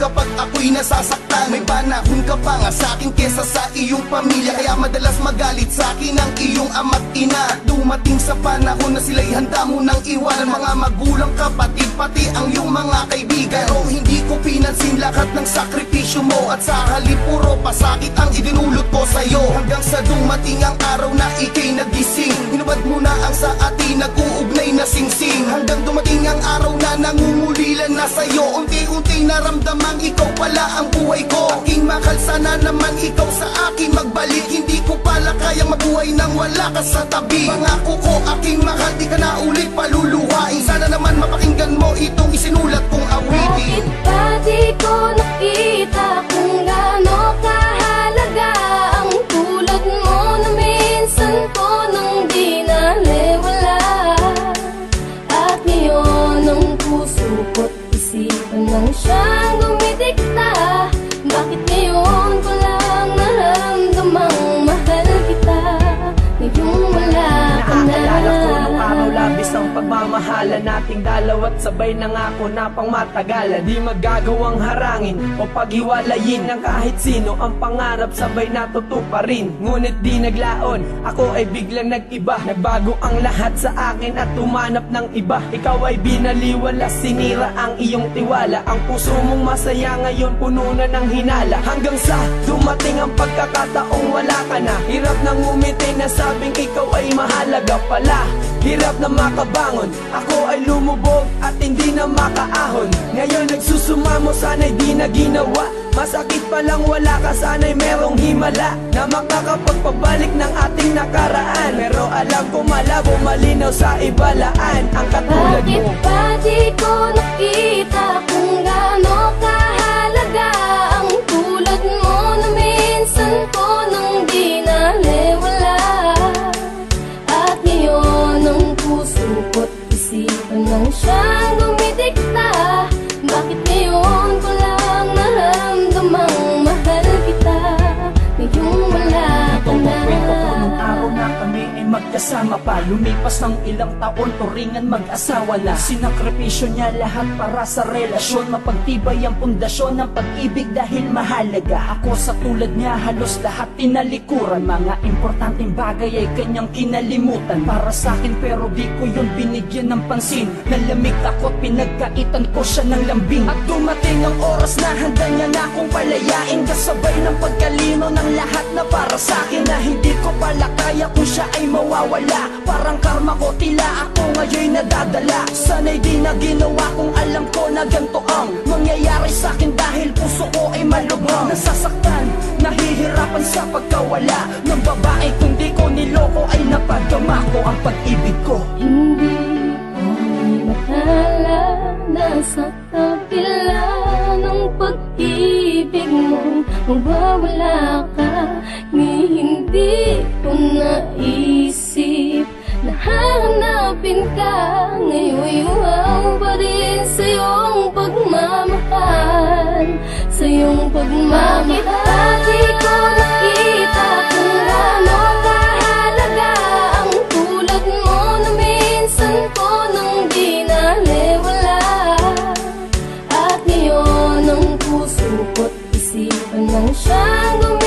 kapag ako'y nasasaktan. May panahon ka pa nga sa'kin kesa sa iyong pamilya, kaya madalas magalit sa'kin ang iyong ama't ina. At dumating sa panahon na sila'y handa mo nang iwanan, mga magulang, kapatid, pati ang iyong mga kaibigan. Pero hindi ko pinansin lahat ng sakripisyo mo, at sa halip puro pasakit ang idinulot ko sa'yo. Hanggang sa dumating ang araw na ika'y nagising, hinubad mo na ang sa atin nag-uugnay na singsing. Hanggang dumating ang araw na nangungulilan na sa'yo, unti-unti naramdamang ikaw pala ang buhay ko. Aking mahal, sana naman ikaw sa akin magbalik. Hindi ko pala kayang mabuhay nang wala ka sa tabi. Pangako ko aking mahal, di ka na ulit paluluhain. Sana naman mapakinggan mo itong isinulat kong awitin. Bakit ba di ko nakita kung gaano kahalaga ang tulad mo na minsan ko nang di naliwala? At ngayon ang puso ko't isipan nang siyang dumidikta. Bakit ngayon ko lang naramdamang mahal kita? Ngayong wala ka na. Naaalala ko nung araw labis ang pagmamahala nating dalaw, at sabay nangako na pang matagalan. Di magagawang harangin o paghiwalayin ng kahit sino ang pangarap, sabay natutuparin. Ngunit di naglaon, ako ay biglang nag-iba. Nagbago ang lahat sa akin at tumanap ng iba. Ikaw ay binaliwala, sinira ang iyong tiwala. Ang puso mong masaya ngayon puno na ng hinala. Hanggang sa dumating ang pagkakataong wala ka na. Hirap nang umiti na sabing ikaw ay mahalaga pala. Hirap na makabangon, ako ay lumubog at hindi na makaahon. Ngayon nagsusumamo, sana'y di na ginawa. Masakit palang wala ka, sana'y merong himala na makakapagpabalik ng ating nakaraan. Pero alam ko malabo, malinaw sa ibalaan ang katulad mo. Bakit ba di ko nakita kung gaano kahalaga ang tulad mo na minsan ko nang di naliwala? At ngayon ang puso ko't isipan nang siyang dumidikta. Bakit ngayon ko lang naramdamang mahal kita? Ngayong wala ka na. Kwento ko nung araw na kami ay magkasama pa. Lumipas ng ilang taon, turingan mag-asawa na. Sinakripisyo niya lahat para sa relasyon. Mapagtibay ang pundasyon ng pag-ibig dahil mahalaga. Ako sa tulad niya halos lahat tinalikuran. Mga importanteng bagay ay kanyang kinalimutan para sa akin, pero di ko yun binigyan ng pansin. Nalamig ako't pinagkaitan ko siya ng lambing. At dumating ang oras na handa niya na akong palayain, kasabay ng pagkalino ng lahat na para sa akin, na hindi ko pala kaya kung siya ay mawawala. Parang karma ko, tila ako ngayon nadadala. Sana'y di na ginawa kung alam ko na ganito ang mangyayari sa akin, dahil puso ko ay malubhang nasasaktan, nahihirapan sa pagkawala ng babae. Kung di ko niloko ay napadama ko ang pag-ibig ko. Hindi ko makala na sa kabila ng pag-ibig mo mawawala ka. Hindi ko naisip na hahanapin ka. Ngayon'y uhaw pa rin sa iyong pagmamahal, sa iyong pagmamahal. Bakit ba di ko nakita kung gaano kahalaga ang tulad mo na minsan ko nang di naliwala? At ngayon ang puso ko't isipan nang siyang